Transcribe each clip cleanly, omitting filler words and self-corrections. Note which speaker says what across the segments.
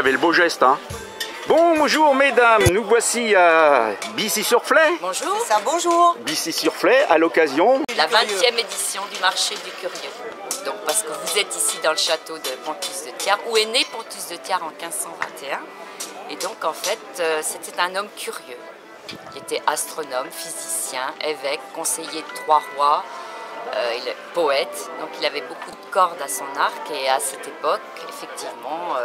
Speaker 1: avez le beau geste, hein. Bonjour mesdames, nous voici à Bissy-sur-Flay.
Speaker 2: Bonjour. C'est ça, bonjour.
Speaker 1: Bissy-sur-Flay à l'occasion
Speaker 2: La 20e édition du marché du curieux. Donc parce que vous êtes ici dans le château de Pontus de Thiars, où est né Pontus de Thiars en 1521. Et donc en fait, c'était un homme curieux. Il était astronome, physicien, évêque, conseiller de 3 rois, poète. Donc il avait beaucoup de cordes à son arc et à cette époque, effectivement,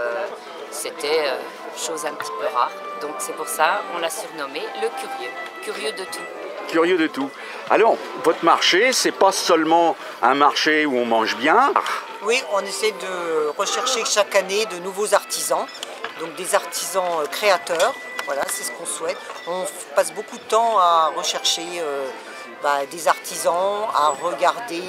Speaker 2: c'était chose un petit peu rare. Donc c'est pour ça on l'a surnommé le curieux. Curieux de tout.
Speaker 1: Curieux de tout. Alors, votre marché, c'est pas seulement un marché où on mange bien.
Speaker 3: Oui, on essaie de rechercher chaque année de nouveaux artisans, donc des artisans créateurs. Voilà, c'est ce qu'on souhaite. On passe beaucoup de temps à rechercher des artisans, à regarder,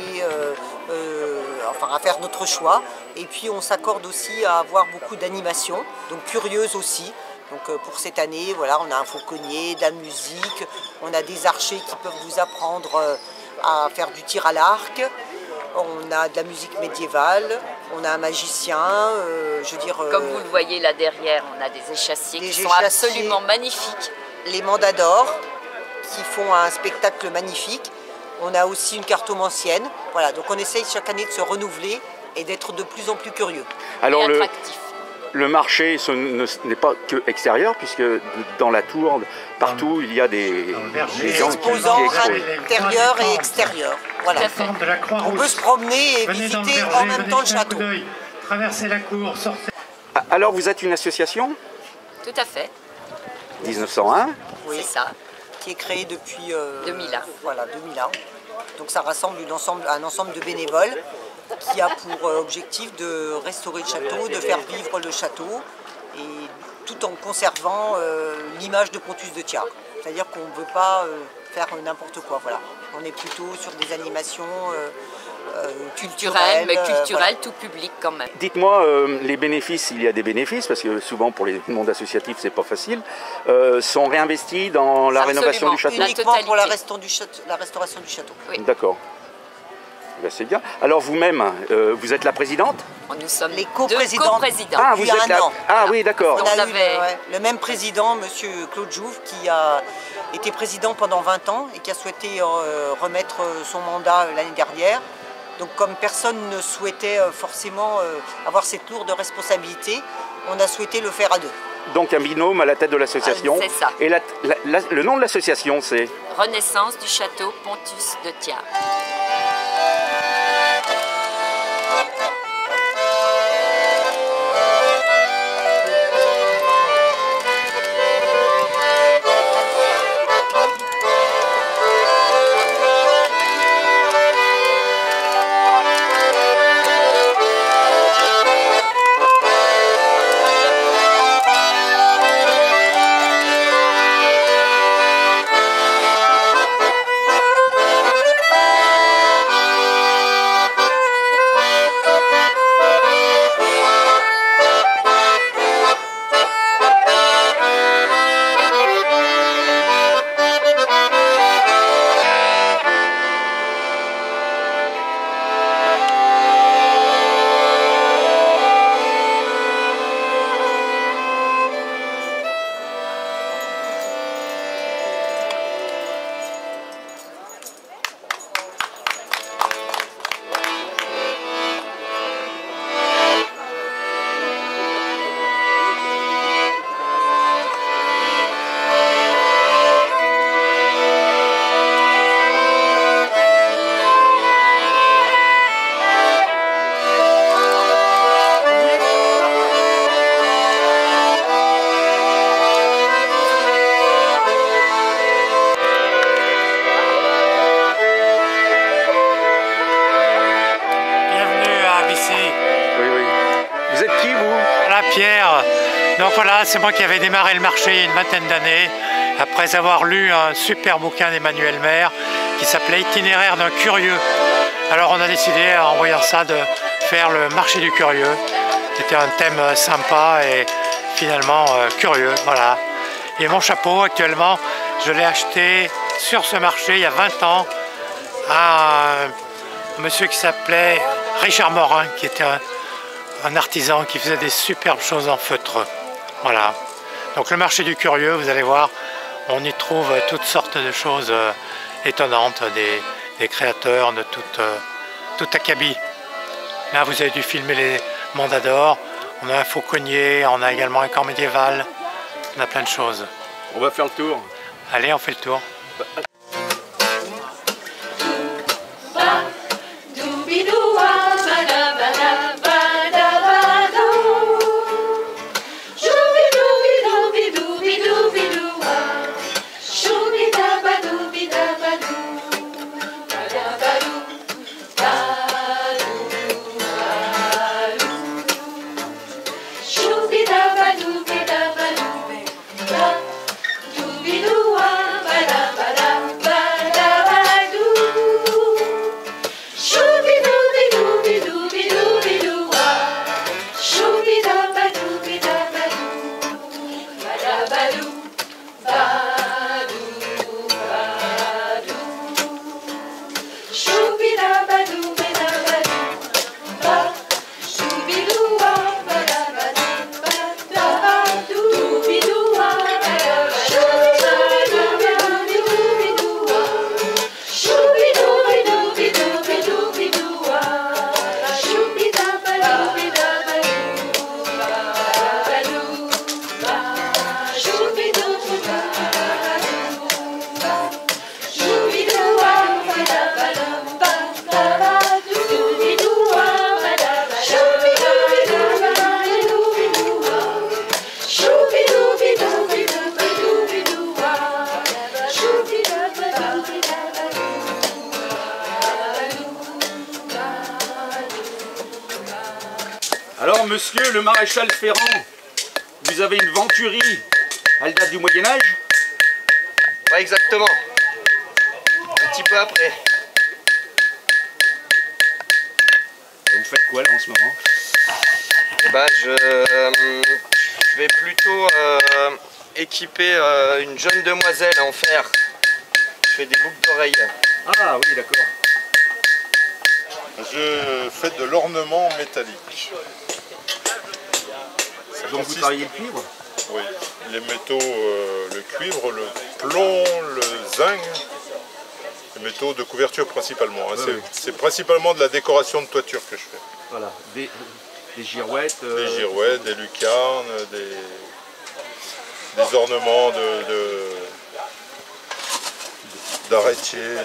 Speaker 3: à faire notre choix. Et puis on s'accorde aussi à avoir beaucoup d'animations, donc curieuses aussi. Donc pour cette année, voilà, on a un fauconnier, de la musique, on a des archers qui peuvent vous apprendre à faire du tir à l'arc. On a de la musique médiévale, on a un magicien,
Speaker 2: Comme vous le voyez là derrière, on a des échassiers qui sont absolument magnifiques.
Speaker 3: Les mandadors qui font un spectacle magnifique. On a aussi une cartomancienne. Voilà, donc on essaye chaque année de se renouveler et d'être de plus en plus curieux.
Speaker 1: Alors
Speaker 2: et attractif.
Speaker 1: Le marché n'est pas que extérieur, puisque dans la tour, partout, il y a des gens
Speaker 3: exposants intérieurs et extérieurs. Voilà. On peut se promener et visiter en même temps le château.
Speaker 4: Traverser la cour, sortir.
Speaker 1: Alors, vous êtes une association?
Speaker 2: Tout à fait.
Speaker 1: 1901?
Speaker 3: Oui,
Speaker 2: c'est ça.
Speaker 3: Qui est créée depuis
Speaker 2: 2001.
Speaker 3: Voilà, 2001. Donc ça rassemble un ensemble de bénévoles qui a pour objectif de restaurer le château, de faire vivre le château, et tout en conservant l'image de Pontus de Thiars. C'est-à-dire qu'on ne veut pas faire n'importe quoi. Voilà. On est plutôt sur des animations culturelles.
Speaker 2: Mais culturelles,
Speaker 3: voilà.
Speaker 2: tout public quand même.
Speaker 1: Dites-moi, les bénéfices, il y a des bénéfices, parce que souvent pour les mondes associatifs, c'est pas facile, sont réinvestis dans la rénovation du château?
Speaker 3: Uniquement pour la restauration du château.
Speaker 2: Oui.
Speaker 1: D'accord. Ben, c'est bien. Alors vous-même, vous êtes la présidente?
Speaker 2: Nous sommes
Speaker 3: les coprésidents.
Speaker 1: Ah, vous êtes là. Ah oui, d'accord.
Speaker 3: On a eu le même président, monsieur Claude Jouve, qui a été président pendant 20 ans et qui a souhaité remettre son mandat l'année dernière. Donc comme personne ne souhaitait forcément avoir cette lourde responsabilité, on a souhaité le faire à deux.
Speaker 1: Donc un binôme à la tête de l'association.
Speaker 2: C'est ça.
Speaker 1: Et le nom de l'association, c'est?
Speaker 2: Renaissance du château Pontus de Thiars.
Speaker 4: Pierre. Donc voilà, c'est moi qui avais démarré le marché il y a une vingtaine d'années, après avoir lu un super bouquin d'Emmanuel Maire qui s'appelait Itinéraire d'un curieux. Alors on a décidé, en voyant ça, de faire le marché du curieux. C'était un thème sympa et finalement curieux, voilà. Et mon chapeau, actuellement, je l'ai acheté sur ce marché il y a 20 ans à un monsieur qui s'appelait Richard Morin, qui était un artisan qui faisait des superbes choses en feutre. Voilà. Donc le marché du curieux, vous allez voir, on y trouve toutes sortes de choses étonnantes, des créateurs de tout acabit. Là, vous avez dû filmer les mandats d'or. On a un fauconnier, on a également un corps médiéval. On a plein de choses.
Speaker 1: On va faire le tour.
Speaker 4: Allez, on fait le tour.
Speaker 1: Alors, monsieur le maréchal Ferrand, vous avez une venturie, elle date du Moyen-Âge?
Speaker 5: Pas exactement. Un petit peu après.
Speaker 1: Et vous faites quoi là en ce moment?
Speaker 5: Bah, je vais plutôt équiper une jeune demoiselle en fer. Je fais des boucles d'oreilles.
Speaker 1: Ah oui, d'accord.
Speaker 6: Je fais de l'ornement métallique.
Speaker 1: Donc vous travaillez le cuivre?
Speaker 6: Oui, les métaux, le cuivre, le plomb, le zinc, les métaux de couverture principalement. Hein.
Speaker 1: Oui.
Speaker 6: C'est principalement de la décoration de toiture que je fais.
Speaker 1: Voilà, des girouettes.
Speaker 6: Des girouettes, des lucarnes, des ornements d'arrêtiers,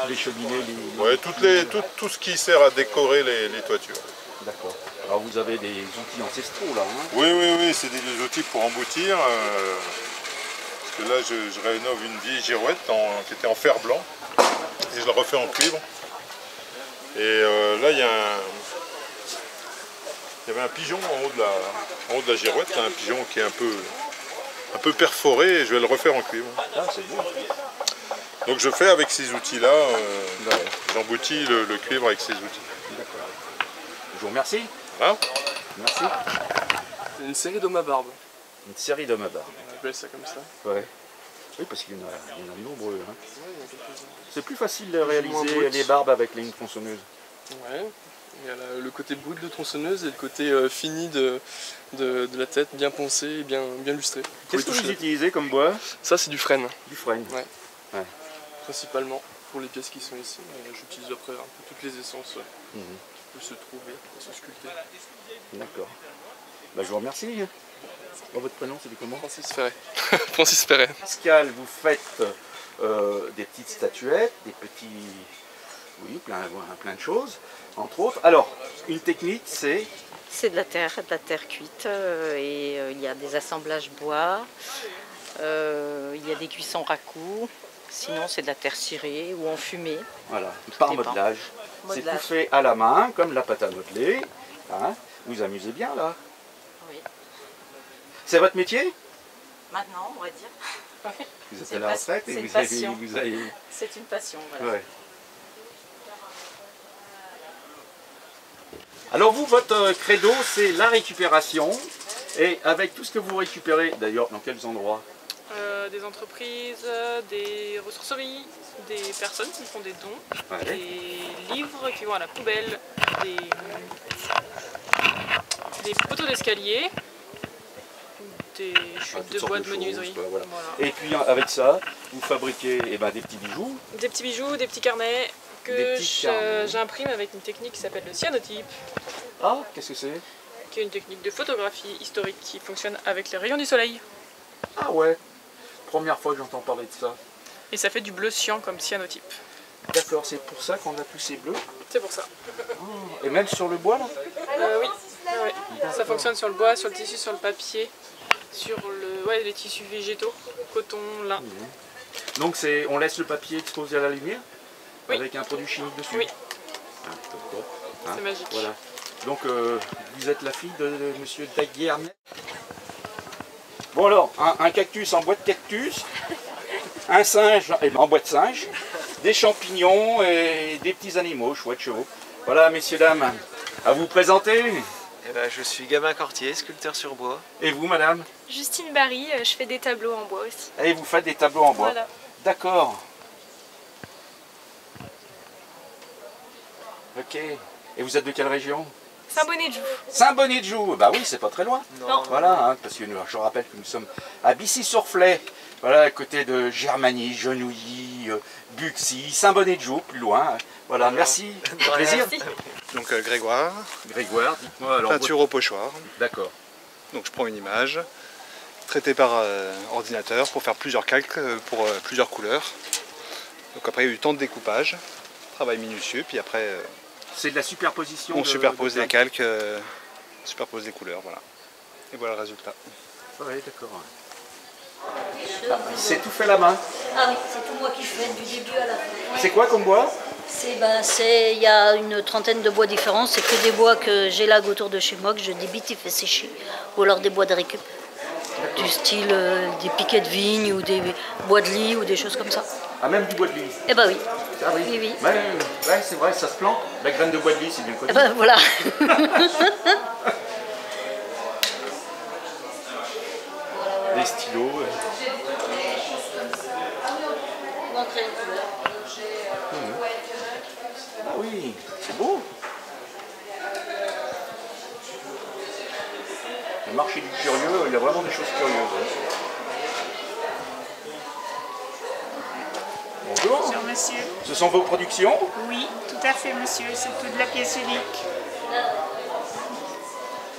Speaker 1: des cheminées.
Speaker 6: Ouais, tout ce qui sert à décorer les toitures.
Speaker 1: D'accord. Alors vous avez des outils ancestraux là, hein?
Speaker 6: Oui, c'est des outils pour emboutir. Parce que là, je rénove une vieille girouette qui était en fer blanc. Et je la refais en cuivre. Et là, il y avait un pigeon en haut de la girouette. Un pigeon qui est un peu perforé et je vais le refaire en cuivre.
Speaker 1: Ah, c'est bon.
Speaker 6: Donc je fais avec ces outils-là, j'emboutis le cuivre avec ces outils.
Speaker 1: D'accord. Je vous remercie.
Speaker 6: Hein?
Speaker 1: Merci.
Speaker 7: C'est une série d'hommes à barbe.
Speaker 1: Une série d'hommes à barbe.
Speaker 7: On appelle ça comme ça.
Speaker 1: Ouais. Oui, parce qu'il y en a de nombreux. Hein.
Speaker 7: Ouais, il y en a quelques-uns.
Speaker 1: C'est plus facile de
Speaker 7: Moins
Speaker 1: réaliser
Speaker 7: brut.
Speaker 1: les barbes avec les tronçonneuses.
Speaker 7: Ouais. Il y a le côté brut de tronçonneuse et le côté fini de la tête, bien poncé et bien lustré.
Speaker 1: Qu'est-ce que vous utilisez comme bois?
Speaker 7: Ça, c'est du frêne,
Speaker 1: Du frêne.
Speaker 7: Ouais.
Speaker 1: Ouais.
Speaker 7: principalement pour les pièces qui sont ici. J'utilise après un peu toutes les essences qui peuvent se trouver et se sculpter.
Speaker 1: D'accord. Bah, je vous remercie. Votre prénom, c'est comment?
Speaker 7: Francis Ferret. Francis Ferret.
Speaker 1: Pascal, vous faites des petites statuettes, des petits... Oui, plein de choses, entre autres. Alors, une technique, c'est...
Speaker 8: C'est de la terre cuite et il y a des assemblages bois, il y a des cuissons raccoux, sinon c'est de la terre cirée ou enfumée.
Speaker 1: Voilà, par modelage. C'est tout fait à la main, comme la pâte à modeler. Hein. Vous amusez bien là?
Speaker 8: Oui.
Speaker 1: C'est votre métier?
Speaker 8: Maintenant, on va dire.
Speaker 1: Vous êtes à la retraite et
Speaker 8: vous
Speaker 1: avez...
Speaker 8: C'est une passion, voilà.
Speaker 1: Ouais. Alors vous, votre credo, c'est la récupération. Et avec tout ce que vous récupérez, d'ailleurs, dans quels endroits?
Speaker 9: Des entreprises, des ressourceries, des personnes qui font des dons, des livres qui vont à la poubelle, des poteaux d'escalier, des chutes
Speaker 1: toutes
Speaker 9: de
Speaker 1: sortes
Speaker 9: bois de
Speaker 1: choses,
Speaker 9: menuiserie.
Speaker 1: quoi, voilà.
Speaker 9: Voilà.
Speaker 1: Et puis avec ça, vous fabriquez des petits bijoux.
Speaker 9: Des petits bijoux, des petits carnets que
Speaker 1: carnets.
Speaker 9: j'imprime avec une technique qui s'appelle le cyanotype,
Speaker 1: Ah, qu'est-ce que c'est?
Speaker 9: qui est une technique de photographie historique qui fonctionne avec les rayons du soleil.
Speaker 1: Ah ouais, première fois que j'entends parler de ça.
Speaker 9: Et ça fait du bleu cyan comme cyanotype.
Speaker 1: D'accord, c'est pour ça qu'on a tous ces bleus.
Speaker 9: C'est pour ça.
Speaker 1: Oh, et même sur le bois là?
Speaker 9: Oui. Ouais. Ça fonctionne sur le bois, sur le tissu, sur le papier, sur les tissus végétaux, coton, lin.
Speaker 1: Donc on laisse le papier exposé à la lumière
Speaker 9: Oui.
Speaker 1: avec un produit chimique dessus.
Speaker 9: Oui.
Speaker 1: Ah, top. Hein,
Speaker 9: C'est magique.
Speaker 1: Voilà. Donc vous êtes la fille de monsieur Daguernet. Bon alors, un cactus en bois de cactus, un singe en bois de singe, des champignons et des petits animaux, chouettes chevaux. Voilà, messieurs, dames, à vous présenter.
Speaker 10: Eh ben, je suis Gabin Cortier, sculpteur sur bois.
Speaker 1: Et vous, madame?
Speaker 11: Justine Barry, je fais des tableaux en bois aussi.
Speaker 1: Et vous faites des tableaux en bois?
Speaker 11: Voilà.
Speaker 1: D'accord. Ok. Et vous êtes de quelle région?
Speaker 11: Saint-Bonnet-de-Joux.
Speaker 1: Saint-Bonnet-de-Joux, bah oui, c'est pas très loin.
Speaker 11: Non.
Speaker 1: Voilà, parce que je rappelle que nous sommes à Bissy-sur-Flay, voilà, à côté de Germany, Genouilly, Buxy, Saint-Bonnet-de-Joux, plus loin. Voilà, merci, plaisir.
Speaker 11: Merci.
Speaker 12: Donc Grégoire,
Speaker 1: Grégoire, dites-moi alors.
Speaker 12: peinture au pochoir.
Speaker 1: D'accord.
Speaker 12: Donc je prends une image, traitée par ordinateur pour faire plusieurs calques pour plusieurs couleurs. Donc après il y a eu du temps de découpage, travail minutieux, puis après
Speaker 1: c'est de la superposition.
Speaker 12: On superpose les calques, superpose les couleurs, voilà. Et voilà le résultat.
Speaker 1: Oui, d'accord. Ah, c'est tout fait à la main.
Speaker 13: Ah oui, c'est tout moi qui fais du début à la fin.
Speaker 1: C'est quoi comme bois?
Speaker 13: Il y a une trentaine de bois différents, c'est que des bois que j'élague autour de chez moi, que je débite et fais sécher. Ou alors des bois de récup. Du style des piquets de vigne ou des bois de lit ou des choses comme ça.
Speaker 1: Ah, même du bois de lit?
Speaker 13: Eh ben oui.
Speaker 1: Ah oui,
Speaker 13: oui.
Speaker 1: Ouais, c'est vrai, ça se plante. La graine de bois de lit, c'est bien connu.
Speaker 13: Eh ben voilà.
Speaker 1: Des stylos. Ah oui, c'est beau. Le marché du curieux, il y a vraiment des choses curieuses. Bonjour.
Speaker 14: Bonjour monsieur.
Speaker 1: Ce sont vos productions?
Speaker 14: Oui, tout à fait monsieur, c'est tout de la pièce unique.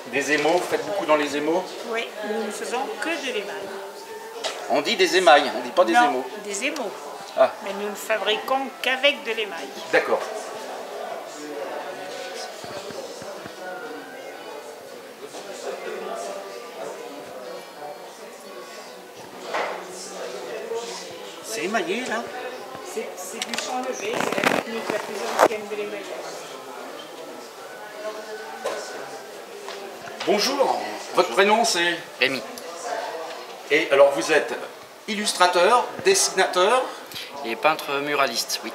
Speaker 1: Des émaux, vous faites beaucoup dans les émaux?
Speaker 14: Oui, nous ne faisons que de l'émail.
Speaker 1: On dit des émails, on ne dit pas des
Speaker 14: non,
Speaker 1: émaux.
Speaker 14: Des émaux.
Speaker 1: Ah.
Speaker 14: Mais nous ne fabriquons qu'avec de l'émail.
Speaker 1: D'accord. C'est émaillé là?
Speaker 14: C'est du champ levé, c'est la technique la plus ancienne de l'émaillage.
Speaker 1: Bonjour, votre prénom c'est?
Speaker 15: Rémi.
Speaker 1: Et alors vous êtes illustrateur, dessinateur?
Speaker 15: Et peintre muraliste, oui.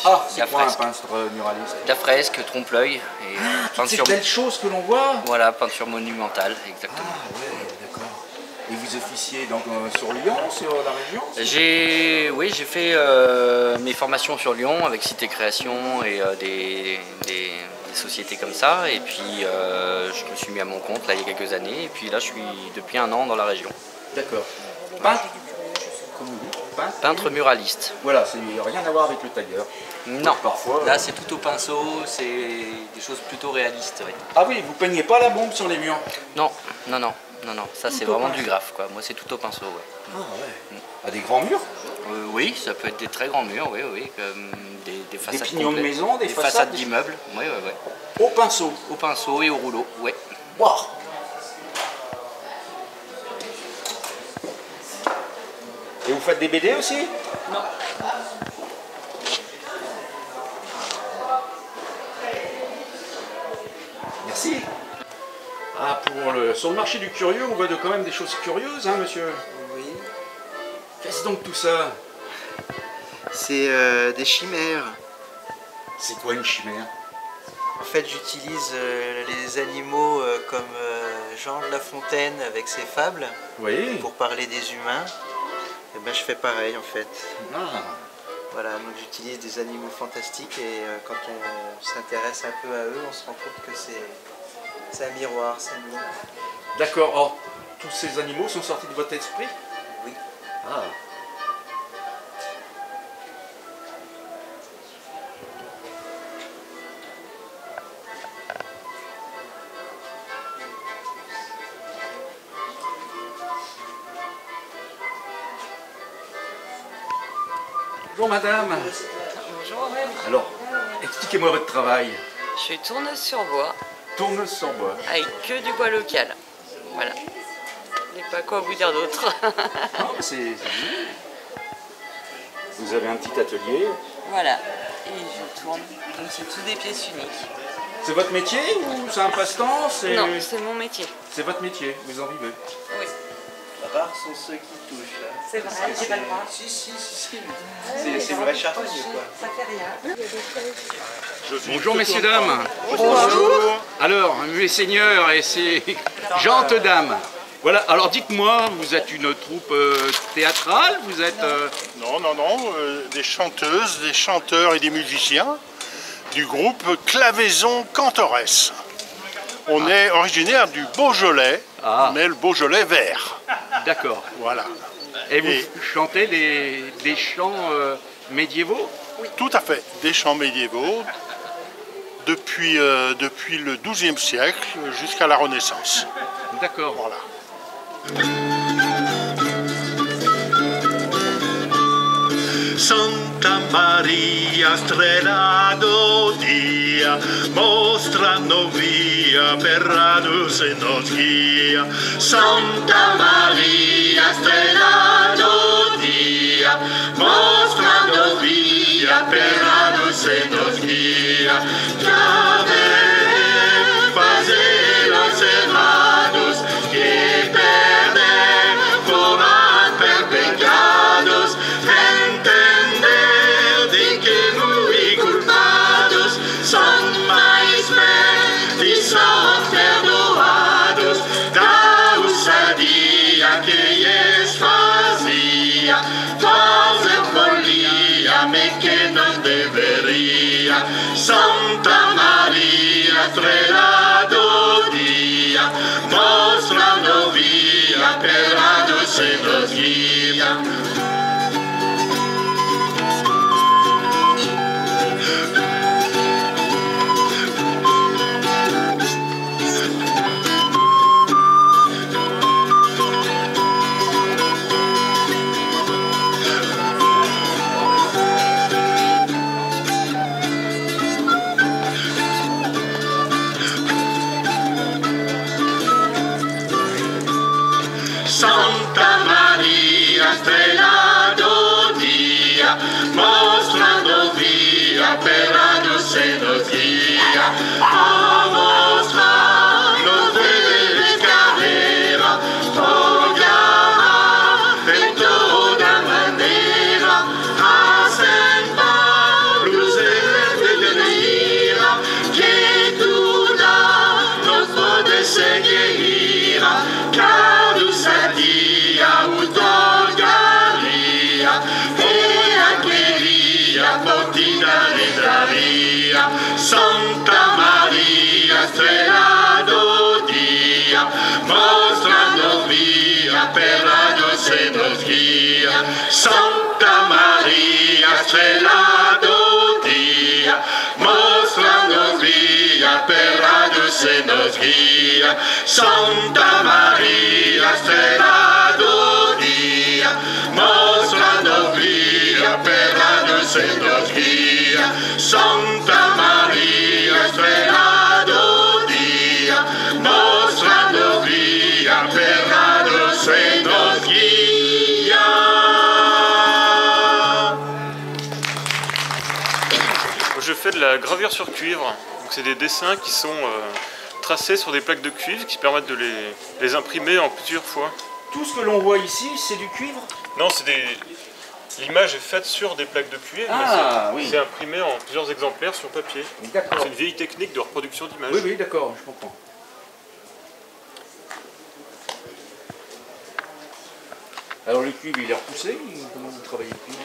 Speaker 1: Ah, c'est quoi un peintre muraliste?
Speaker 15: La fresque, trompe-l'œil et
Speaker 1: toutes ces belles choses que l'on voit?
Speaker 15: Voilà, peinture monumentale, exactement.
Speaker 1: Ah ouais, d'accord. Et vous officiez donc sur Lyon, sur la région?
Speaker 15: Oui, j'ai fait mes formations sur Lyon avec Cité Création et des sociétés comme ça. Et puis je me suis mis à mon compte là il y a quelques années. Et puis là je suis depuis 1 an dans la région.
Speaker 1: D'accord. Peintre?
Speaker 15: Peintre muraliste.
Speaker 1: Voilà, c'est rien à voir avec le tailleur.
Speaker 15: Non,
Speaker 1: parfois.
Speaker 15: Là c'est tout au pinceau, c'est des choses plutôt réalistes. Oui.
Speaker 1: Ah oui, vous peignez pas la bombe sur les murs?
Speaker 15: Non, ça c'est vraiment du graphe quoi. Moi c'est tout au pinceau. Ouais.
Speaker 1: Ah ouais. À des grands murs?
Speaker 15: Oui, ça peut être des très grands murs, oui, comme des façades.
Speaker 1: Des pignons de maison, des
Speaker 15: façades d'immeubles, oui.
Speaker 1: Au pinceau?
Speaker 15: Au pinceau et au rouleau, oui.
Speaker 1: Wow. Et vous faites des BD aussi?
Speaker 15: Non.
Speaker 1: Merci. Ah, sur le marché du curieux, on voit quand même des choses curieuses, hein, monsieur?
Speaker 10: Oui.
Speaker 1: Qu'est-ce donc tout ça?
Speaker 10: C'est des chimères.
Speaker 1: C'est quoi une chimère?
Speaker 10: En fait, j'utilise les animaux comme Jean de La Fontaine avec ses fables.
Speaker 1: Oui.
Speaker 10: Pour parler des humains. Et ben, je fais pareil en fait.
Speaker 1: Ah.
Speaker 10: Voilà, donc j'utilise des animaux fantastiques et quand on s'intéresse un peu à eux, on se rend compte que c'est un miroir, c'est nous.
Speaker 1: D'accord. Oh. tous ces animaux sont sortis de votre esprit?
Speaker 10: Oui.
Speaker 1: Ah. Bonjour madame.
Speaker 2: Bonjour.
Speaker 1: Alors, expliquez-moi votre travail.
Speaker 2: Je suis tourneuse sur bois,
Speaker 1: Tourneuse sur bois.
Speaker 2: avec que du bois local. Voilà. Je n'ai pas quoi vous dire d'autre.
Speaker 1: Non, c'est... Vous avez un petit atelier.
Speaker 2: Voilà. Et je tourne. Donc c'est tous des pièces uniques.
Speaker 1: C'est votre métier ou c'est un passe-temps?
Speaker 2: Non, c'est mon métier.
Speaker 1: C'est votre métier, vous en vivez.
Speaker 2: Oui.
Speaker 10: Rares sont ceux qui touchent. Là.
Speaker 2: C'est vrai, j'ai pas le droit.
Speaker 10: Si. C'est une vraie charpente, quoi.
Speaker 2: Ça fait rien.
Speaker 1: Bonjour messieurs, dames. Bonjour. Alors, mes seigneurs et ces gentes dames. Voilà, alors dites-moi, vous êtes une troupe théâtrale? Vous êtes...
Speaker 16: Non, des chanteuses, des chanteurs et des musiciens du groupe Clavaison Cantorès. On est originaire du Beaujolais, mais le Beaujolais vert.
Speaker 1: D'accord.
Speaker 16: Voilà.
Speaker 1: Et vous chantez des chants médiévaux?
Speaker 16: Oui. Tout à fait, des chants médiévaux depuis le XIIe siècle jusqu'à la Renaissance.
Speaker 1: D'accord.
Speaker 16: Voilà.
Speaker 17: Santa Maria strelado dia, mostrano via per radus e nos guia. Santa Maria strelado dia, mostrano via per radus e nos guia. Clave faze los errados que perder foran per pecados. Son mais verdes, son perdoados da ousadia que lhes fazia fazer folia, me que não deveria. Santa Maria, estrela do dia, mostra-nos via, pela se nos guia. Santa Maria, estrela do dia, mostrando via, pela se nos guia. A mostrar-nos de carreira, olhar em toda maneira, acentar-nos de ira, que tudo nos pode seguir. Sadia, utogaria, e aqueria, botina redraria. Santa Maria, estrela do dia, mostrando via, pela se nos guia. Santa Maria, estrela do dia, mostrando via, pela se nos guia. Santa Maria, estrela do dia, mostrando via, pela se nos guia. Santa Maria, estrela do dia, mostrando via, pela se nos guia.
Speaker 18: Je fais de la gravure sur cuivre, donc c'est des dessins qui sont tracés sur des plaques de cuivre qui permettent de les imprimer en plusieurs fois.
Speaker 1: Tout ce que l'on voit ici, c'est du cuivre?
Speaker 18: Non, c'est des... L'image est faite sur des plaques de cuivre, mais c'est imprimé en plusieurs exemplaires sur papier. C'est une vieille technique de reproduction d'image.
Speaker 1: Oui, oui, d'accord, je comprends. Alors le cuivre, il est repoussé? Comment vous travaillez le cuivre?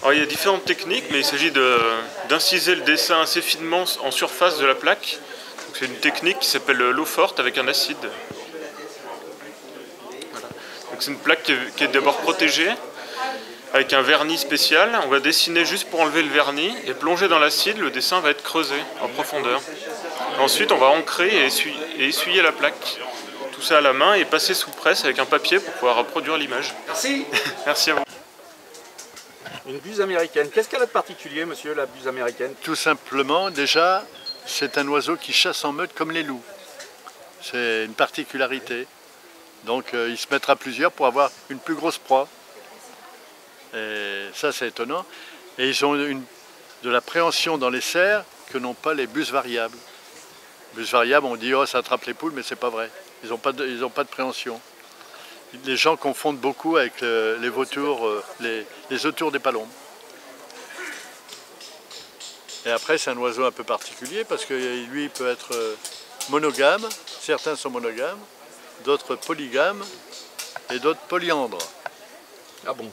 Speaker 18: Alors, il y a différentes techniques, mais il s'agit d'inciser le dessin assez finement en surface de la plaque. C'est une technique qui s'appelle l'eau forte avec un acide. C'est une plaque qui est d'abord protégée avec un vernis spécial. On va dessiner juste pour enlever le vernis et plonger dans l'acide, le dessin va être creusé en profondeur. Ensuite, on va ancrer et essuyer la plaque. Tout ça à la main et passer sous presse avec un papier pour pouvoir reproduire l'image.
Speaker 1: Merci.
Speaker 18: Merci à vous.
Speaker 1: Une buse américaine. Qu'est-ce qu'elle a de particulier, monsieur, la buse américaine?
Speaker 19: Tout simplement, déjà, c'est un oiseau qui chasse en meute comme les loups. C'est une particularité. Donc, il se mettra plusieurs pour avoir une plus grosse proie. Et ça, c'est étonnant. Et ils ont de la préhension dans les cerfs que n'ont pas les buses variables. Buses variables, on dit, oh, ça attrape les poules, mais c'est pas vrai. Ils n'ont pas de préhension. Les gens confondent beaucoup avec les vautours, les autours des palombes. Et après, c'est un oiseau un peu particulier parce que lui, il peut être monogame. Certains sont monogames, d'autres polygames et d'autres polyandres.
Speaker 1: Ah bon?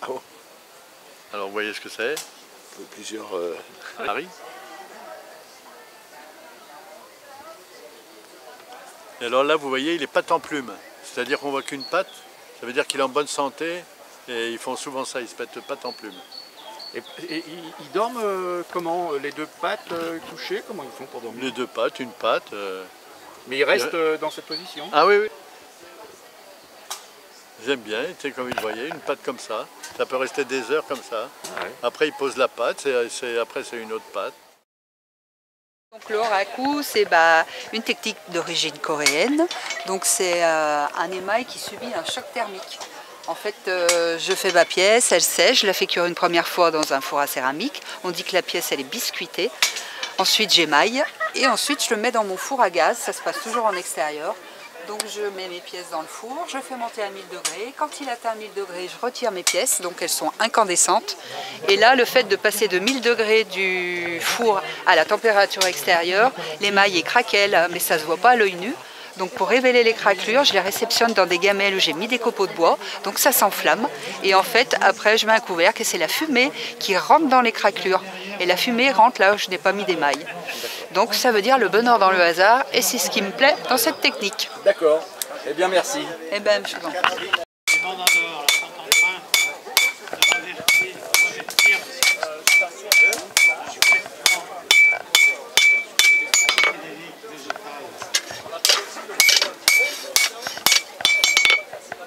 Speaker 1: Ah bon.
Speaker 19: Alors, vous voyez ce que c'est?
Speaker 1: Plusieurs
Speaker 19: maris. Et alors là, vous voyez, il est patte en plume. C'est-à-dire qu'on voit qu'une patte, ça veut dire qu'il est en bonne santé, et ils font souvent ça, ils se mettent patte en plume.
Speaker 1: Et ils dorment comment? Les deux pattes couchées? Comment ils font pour dormir?
Speaker 19: Les deux pattes, une patte.
Speaker 1: Mais ils restent dans cette position?
Speaker 19: Ah oui, oui. J'aime bien, tu sais, comme vous voyez, une patte comme ça. Ça peut rester des heures comme ça. Ah ouais. Après, ils posent la patte, après c'est une autre patte.
Speaker 20: Donc le haraku, c'est une technique d'origine coréenne. Donc c'est un émail qui subit un choc thermique. En fait, je fais ma pièce, elle sèche, je la fais cuire une première fois dans un four à céramique. On dit que la pièce elle est biscuitée. Ensuite j'émaille et ensuite je le mets dans mon four à gaz. Ça se passe toujours en extérieur. Donc je mets mes pièces dans le four, je fais monter à 1000 degrés. Quand il atteint 1000 degrés, je retire mes pièces, donc elles sont incandescentes. Et là, le fait de passer de 1000 degrés du four à la température extérieure, l'émail est craquelle, mais ça ne se voit pas à l'œil nu. Donc pour révéler les craquelures, je les réceptionne dans des gamelles où j'ai mis des copeaux de bois, donc ça s'enflamme. Et en fait, après, je mets un couvercle et c'est la fumée qui rentre dans les craquelures. Et la fumée rentre là où je n'ai pas mis d'émail. Donc ça veut dire le bonheur dans le hasard et c'est ce qui me plaît dans cette technique.
Speaker 1: D'accord. Eh bien, merci.
Speaker 20: Eh bien, je vous en prie.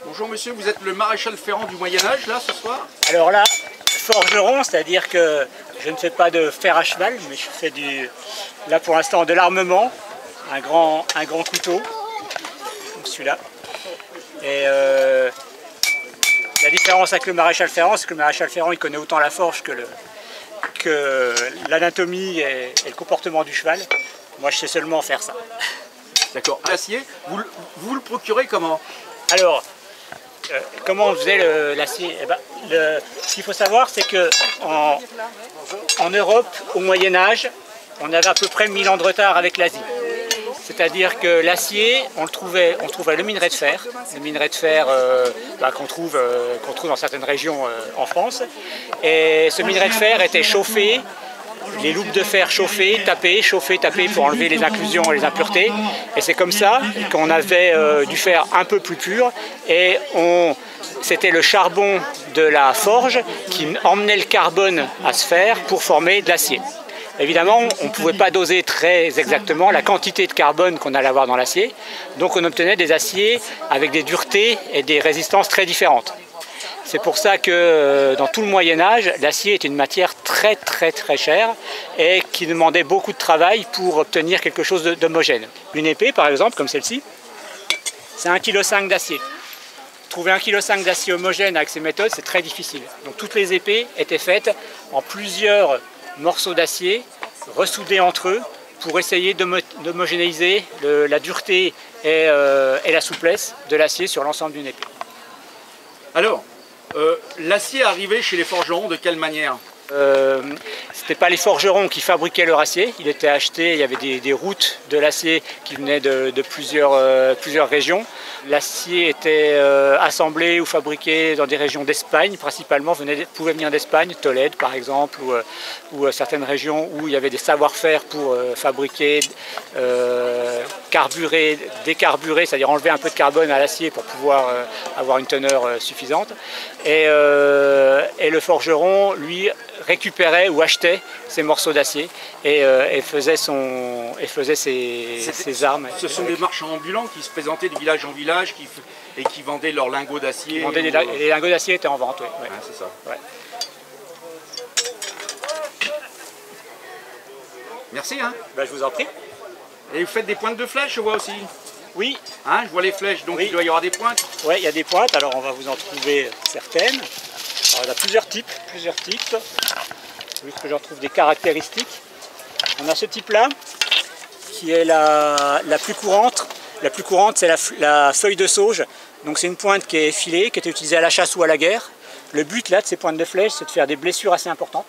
Speaker 1: Bonjour monsieur, vous êtes le maréchal Ferrand du Moyen-Âge là ce soir?
Speaker 21: Alors là, forgeron, c'est-à-dire que je ne fais pas de fer à cheval, mais je fais là pour l'instant de l'armement, un grand couteau, comme celui-là. Et la différence avec le maréchal Ferrand, c'est que le maréchal Ferrand il connaît autant la forge que l'anatomie et le comportement du cheval. Moi je sais seulement faire ça.
Speaker 1: D'accord. L'acier, vous le procurez comment?
Speaker 21: Alors, comment on faisait l'acier? Ce qu'il faut savoir, c'est qu'en Europe, au Moyen-Âge, on avait à peu près 1000 ans de retard avec l'Asie. C'est-à-dire que l'acier, on trouvait le minerai de fer qu'on trouve dans certaines régions en France. Et ce minerai de fer était chauffé, les loupes de fer chauffées, tapées pour enlever les inclusions et les impuretés. Et c'est comme ça qu'on avait du fer un peu plus pur. Et c'était le charbon de la forge qui emmenait le carbone à se faire pour former de l'acier. Évidemment, on ne pouvait pas doser très exactement la quantité de carbone qu'on allait avoir dans l'acier. Donc on obtenait des aciers avec des duretés et des résistances très différentes. C'est pour ça que dans tout le Moyen-Âge, l'acier était une matière très chère et qui demandait beaucoup de travail pour obtenir quelque chose d'homogène. Une épée, par exemple, comme celle-ci, c'est 1,5 kg d'acier. Trouver 1,5 kg d'acier homogène avec ces méthodes, c'est très difficile. Donc toutes les épées étaient faites en plusieurs morceaux d'acier, ressoudés entre eux, pour essayer d'homogénéiser la dureté et la souplesse de l'acier sur l'ensemble d'une épée.
Speaker 1: Alors, l'acier est arrivé chez les forgerons de quelle manière?
Speaker 21: C'était pas les forgerons qui fabriquaient leur acier, il était acheté, il y avait des routes de l'acier qui venaient de plusieurs régions. L'acier était assemblé ou fabriqué dans des régions d'Espagne, principalement pouvait venir d'Espagne, Tolède par exemple, ou certaines régions où il y avait des savoir-faire pour fabriquer, carburer, décarburer, c'est-à-dire enlever un peu de carbone à l'acier pour pouvoir avoir une teneur suffisante. Et le forgeron, lui, récupérait ou achetait ces morceaux d'acier et faisait ses armes.
Speaker 1: Ce sont des marchands ambulants qui se présentaient de village en village et qui vendaient leurs lingots d'acier.
Speaker 21: Les lingots d'acier étaient en vente, oui.
Speaker 1: Ah, c'est ça.
Speaker 21: Ouais.
Speaker 1: Merci. Hein.
Speaker 21: Ben, je vous en prie.
Speaker 1: Et vous faites des pointes de flèches, je vois aussi.
Speaker 21: Oui.
Speaker 1: Hein, je vois les flèches, donc oui. Il doit y avoir des pointes.
Speaker 21: Oui, il y a des pointes, alors on va vous en trouver certaines. Alors, il y a plusieurs types. Juste que j'en trouve des caractéristiques. On a ce type-là, qui est la plus courante. La plus courante, c'est la feuille de sauge. Donc c'est une pointe qui est effilée, qui était utilisée à la chasse ou à la guerre. Le but là de ces pointes de flèche, c'est de faire des blessures assez importantes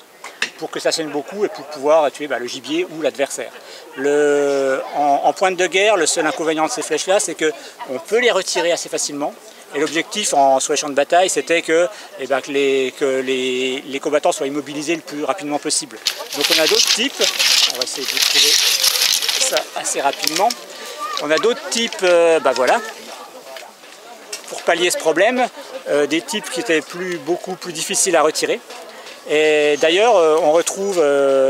Speaker 21: pour que ça saigne beaucoup et pour pouvoir tuer le gibier ou l'adversaire. En pointe de guerre, le seul inconvénient de ces flèches-là, c'est qu'on peut les retirer assez facilement. Et l'objectif sur les champs de bataille, c'était que les combattants soient immobilisés le plus rapidement possible. Donc on a d'autres types, on va essayer de trouver ça assez rapidement. On a d'autres types, voilà, pour pallier ce problème, des types qui étaient beaucoup plus difficiles à retirer. Et d'ailleurs, on retrouve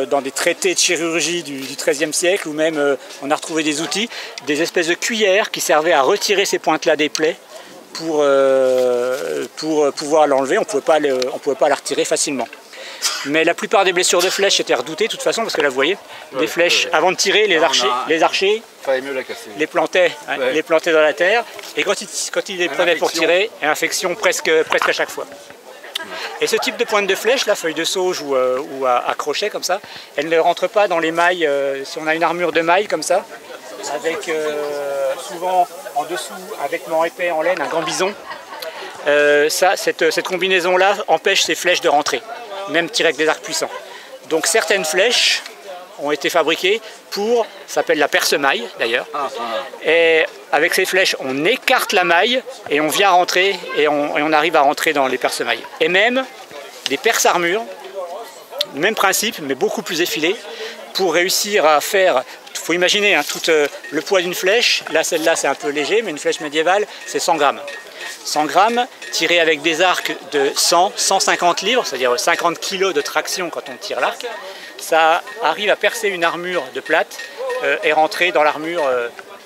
Speaker 21: dans des traités de chirurgie du XIIIe siècle, ou même on a retrouvé des outils, des espèces de cuillères qui servaient à retirer ces pointes-là des plaies pour pouvoir l'enlever. On ne pouvait pas la retirer facilement. Mais la plupart des blessures de flèches étaient redoutées de toute façon, parce que là vous voyez, les flèches, avant de tirer, les archers les plantaient dans la terre, et quand ils les prenaient pour tirer, infection presque à chaque fois. Et ce type de pointe de flèche, la feuille de sauge ou à crochet comme ça, elle ne rentre pas dans les mailles. Si on a une armure de mailles comme ça, avec souvent en dessous un vêtement épais en laine, un gant bison, cette combinaison-là empêche ces flèches de rentrer, même tirées avec des arcs puissants. Donc certaines flèches ont été fabriquées pour, ça s'appelle la perce-maille d'ailleurs, et avec ces flèches on écarte la maille et on vient rentrer et on arrive à rentrer dans les perce-mailles. Et même des perce-armures, même principe mais beaucoup plus effilé, pour réussir à faire, il faut imaginer tout le poids d'une flèche, là celle-là c'est un peu léger, mais une flèche médiévale c'est 100 grammes. 100 grammes tirés avec des arcs de 100-150 livres, c'est-à-dire 50 kg de traction quand on tire l'arc, ça arrive à percer une armure de plate et rentrer dans l'armure,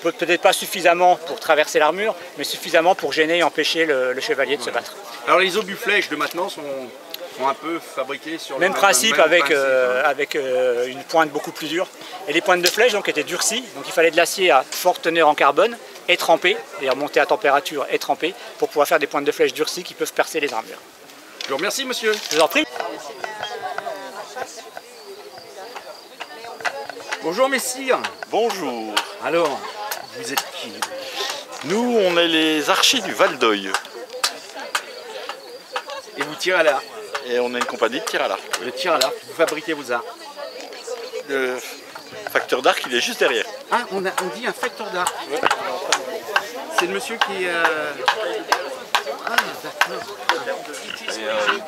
Speaker 21: peut-être pas suffisamment pour traverser l'armure, mais suffisamment pour gêner et empêcher le chevalier de se battre.
Speaker 1: Alors les obus flèches de maintenant sont un peu fabriqués sur
Speaker 21: même principe avec une pointe beaucoup plus dure. Et les pointes de flèche donc étaient durcies, donc il fallait de l'acier à forte teneur en carbone et trempé, c'est-à-dire monté à température et trempé, pour pouvoir faire des pointes de flèche durcies qui peuvent percer les armures.
Speaker 1: Je vous remercie monsieur.
Speaker 21: Je vous en prie.
Speaker 1: Bonjour messire.
Speaker 3: Bonjour.
Speaker 1: Alors, vous êtes qui?
Speaker 3: Nous, on est les archers du Val d'Oye.
Speaker 1: Et vous tirez à l'arc?
Speaker 3: Et on a une compagnie de tir à l'arc.
Speaker 1: Le tir à l'arc, vous fabriquez vos arcs?
Speaker 3: Le facteur d'arc, il est juste derrière.
Speaker 1: Ah, on dit un facteur d'arc. Ouais. C'est le monsieur qui... Ah, d'accord.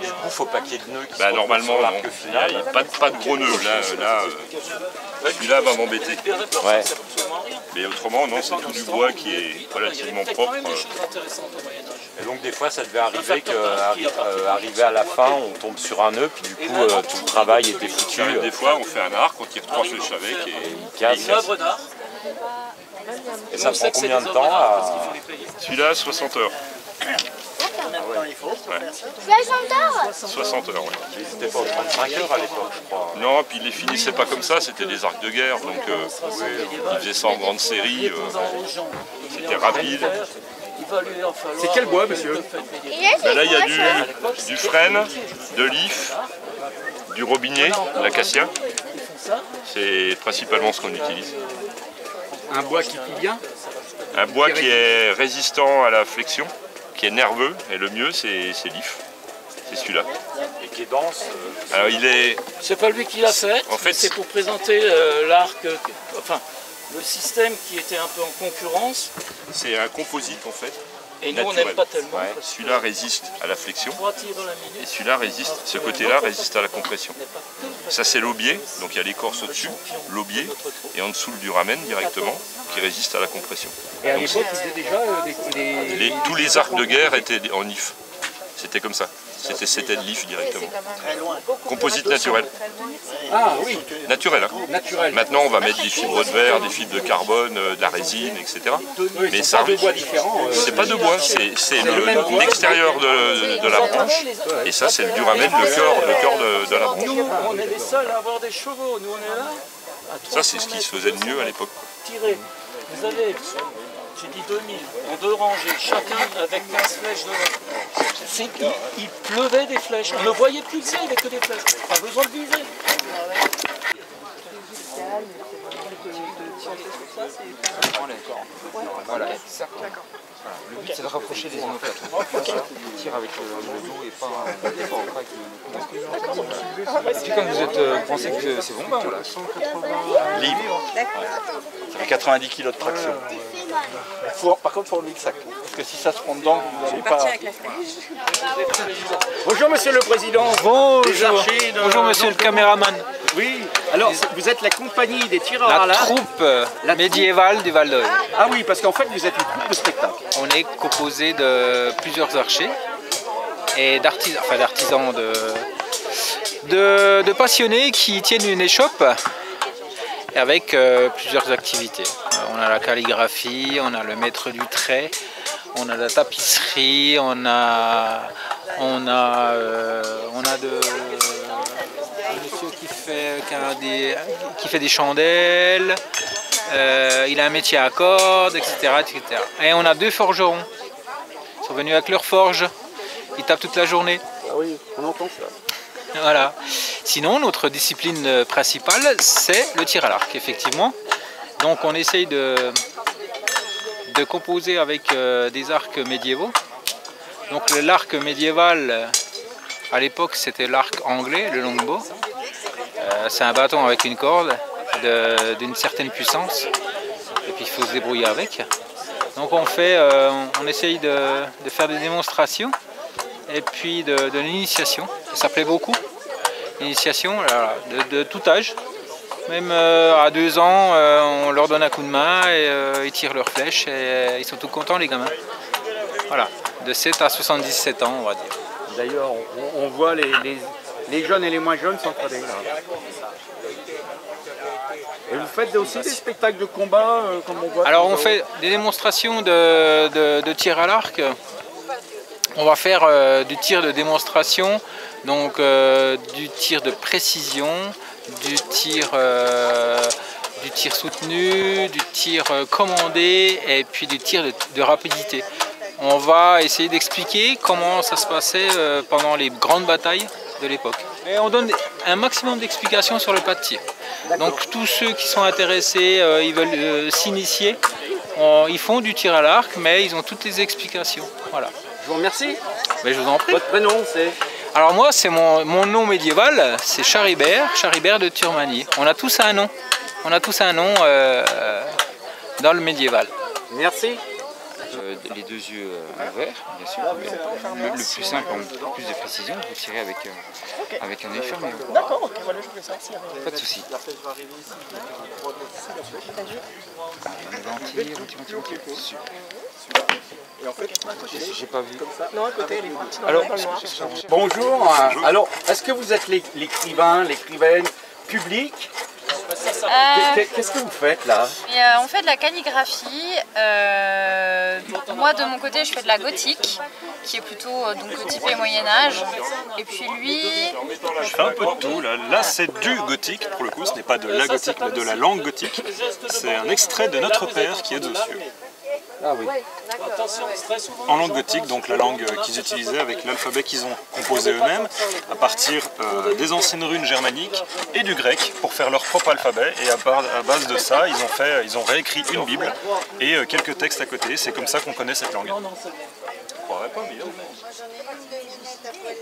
Speaker 3: Du coup, il faut pas qu'il y ait de nœuds qui soient normalement, non. Il n'y a pas de gros nœuds. Là, celui-là va m'embêter. Ouais. Mais autrement, non, c'est tout du bois qui est relativement propre.
Speaker 22: Et donc des fois ça devait arriver qu'arrivé à la fin on tombe sur un nœud puis du coup tout le travail était foutu.
Speaker 3: Des fois on fait un arc, on tire 3 flèches avec et
Speaker 22: il casse. Et ça prend combien de temps
Speaker 3: Celui-là 60 heures.
Speaker 22: Ouais.
Speaker 3: 60 heures, oui.
Speaker 22: Ils n'étaient pas aux 35 heures à l'époque, je crois.
Speaker 3: Non, puis ils les finissaient pas comme ça, c'était des arcs de guerre, donc ils faisaient ça en grande série, c'était rapide.
Speaker 1: C'est quel bois, monsieur?
Speaker 3: Ben là, il y a du frêne, de l'if, du robinet, de l'acacia. C'est principalement ce qu'on utilise.
Speaker 1: Un bois qui coupe bien?
Speaker 3: Un bois qui est résistant à la flexion, qui est nerveux, et le mieux, c'est l'if. C'est celui-là.
Speaker 22: qui est dense.
Speaker 3: Alors il est...
Speaker 4: C'est pas lui qui l'a fait,
Speaker 3: En fait,
Speaker 4: c'est pour présenter l'arc, enfin le système qui était un peu en concurrence.
Speaker 3: c'est un composite en fait.
Speaker 4: Et nous on
Speaker 3: naturel.
Speaker 4: n'aime pas tellement.
Speaker 3: Ouais.
Speaker 4: parce que
Speaker 3: Celui-là résiste à la flexion.
Speaker 4: 3 tirs dans la minute.
Speaker 3: Et celui-là résiste, ce côté-là résiste à la compression. Ça c'est l'aubier, donc il y a l'écorce au-dessus, l'aubier, et en dessous le duramen directement, qui résiste à la compression.
Speaker 1: Et à
Speaker 3: Donc,
Speaker 1: l'époque, ils faisaient déjà
Speaker 3: tous les arcs de guerre étaient en if. C'était comme ça. C'était de l'if directement. Composite naturel.
Speaker 1: Ah oui.
Speaker 3: Naturel. Hein.
Speaker 1: Naturel.
Speaker 3: Maintenant on va mettre des fibres de verre, des fibres de carbone, de la résine, etc.
Speaker 1: Oui,
Speaker 3: Mais
Speaker 1: c'est pas de bois différent.
Speaker 3: c'est pas de bois, c'est l'extérieur de la branche. Et ça c'est le duramen, le cœur de la branche.
Speaker 4: Nous on est les seuls à avoir des chevaux, nous on est là.
Speaker 3: Ça c'est ce qui se faisait de mieux à l'époque.
Speaker 4: Tirez. Vous avez, j'ai dit 2000, en 2 rangées, chacun avec 15 flèches devant. Il pleuvait des flèches, on ne voyait plus que ça, il n'y avait que des flèches. Pas besoin de viser.
Speaker 5: Voilà, c'est ça. Le but c'est de rapprocher les innovateurs. Ils tirent avec le dos et pas avec le... Puis quand vous pensez que c'est bon, ben voilà.
Speaker 22: Libre. Ça fait 90 kg de traction. Par contre, il faut enlever le sac. Parce que si ça se prend dedans, vous n'allez pas...
Speaker 1: Bonjour Monsieur le Président.
Speaker 23: Bonjour. Bonjour Monsieur le caméraman.
Speaker 1: Oui, alors vous êtes la compagnie des tireurs
Speaker 23: La
Speaker 1: à l'arc.
Speaker 23: troupe médiévale du Val d'Oye.
Speaker 1: Ah oui, parce qu'en fait vous êtes une troupe de spectacle.
Speaker 23: On est composé de plusieurs archers et d'artisans, de passionnés qui tiennent une échoppe avec plusieurs activités. On a la calligraphie, on a le maître du trait, on a la tapisserie, on a monsieur qui fait des chandelles, il a un métier à cordes, etc., etc. Et on a 2 forgerons. Ils sont venus avec leur forge, ils tapent toute la journée.
Speaker 1: Ah oui, on entend ça.
Speaker 23: Voilà. Sinon, notre discipline principale, c'est le tir à l'arc, effectivement. Donc on essaye de composer avec des arcs médiévaux. Donc l'arc médiéval, à l'époque, c'était l'arc anglais, le longbow. C'est un bâton avec une corde d'une certaine puissance. Et puis il faut se débrouiller avec. Donc on essaye de faire des démonstrations. Et puis de l'initiation. Ça plaît beaucoup. L'initiation de tout âge. Même à 2 ans, on leur donne un coup de main et ils tirent leurs flèches et ils sont tout contents les gamins. Voilà, de 7 à 77 ans on va dire.
Speaker 1: D'ailleurs, on voit les jeunes et les moins jeunes s'entraider là. Et vous faites aussi des spectacles de combat comme on voit?
Speaker 23: Alors on fait des démonstrations de tir à l'arc. On va faire du tir de démonstration, donc du tir de précision, du tir soutenu, du tir commandé et puis du tir de rapidité. On va essayer d'expliquer comment ça se passait pendant les grandes batailles de l'époque. Et on donne un maximum d'explications sur le pas de tir. Donc tous ceux qui sont intéressés, ils veulent s'initier, ils font du tir à l'arc, mais ils ont toutes les explications. Voilà.
Speaker 1: Je vous remercie.
Speaker 23: Mais je vous en prie.
Speaker 1: Votre prénom c'est?
Speaker 23: Alors moi, c'est mon nom médiéval, c'est Charibert de Turmany. On a tous un nom. On a tous un nom dans le médiéval.
Speaker 1: Merci.
Speaker 5: Les 2 yeux ouverts, bien sûr. Le plus simple, en plus de précision, vous tirez avec un œil fermé.
Speaker 14: D'accord, ok, voilà, je voulais savoir s'il y avait...
Speaker 5: Pas de souci.
Speaker 14: Et en fait,
Speaker 5: j'ai pas vu.
Speaker 14: Non, à côté, elle est partie dans
Speaker 1: Alors,
Speaker 14: le noir.
Speaker 1: bonjour. Alors, est-ce que vous êtes l'écrivaine publique? Qu'est-ce que vous faites là?
Speaker 24: On fait de la calligraphie. Moi de mon côté je fais de la gothique, qui est plutôt donc typé Moyen-Âge. Et puis lui...
Speaker 25: Je fais un peu de tout. Là c'est du gothique pour le coup, ce n'est pas de la gothique mais de la langue gothique. C'est un extrait de Notre Père qui est dessus.
Speaker 1: Ah oui.
Speaker 25: En langue gothique, donc la langue qu'ils utilisaient avec l'alphabet qu'ils ont composé eux-mêmes, à partir des anciennes runes germaniques et du grec pour faire leur propre alphabet. Et à base de ça, ils ont réécrit une Bible et quelques textes à côté. C'est comme ça qu'on connaît cette langue.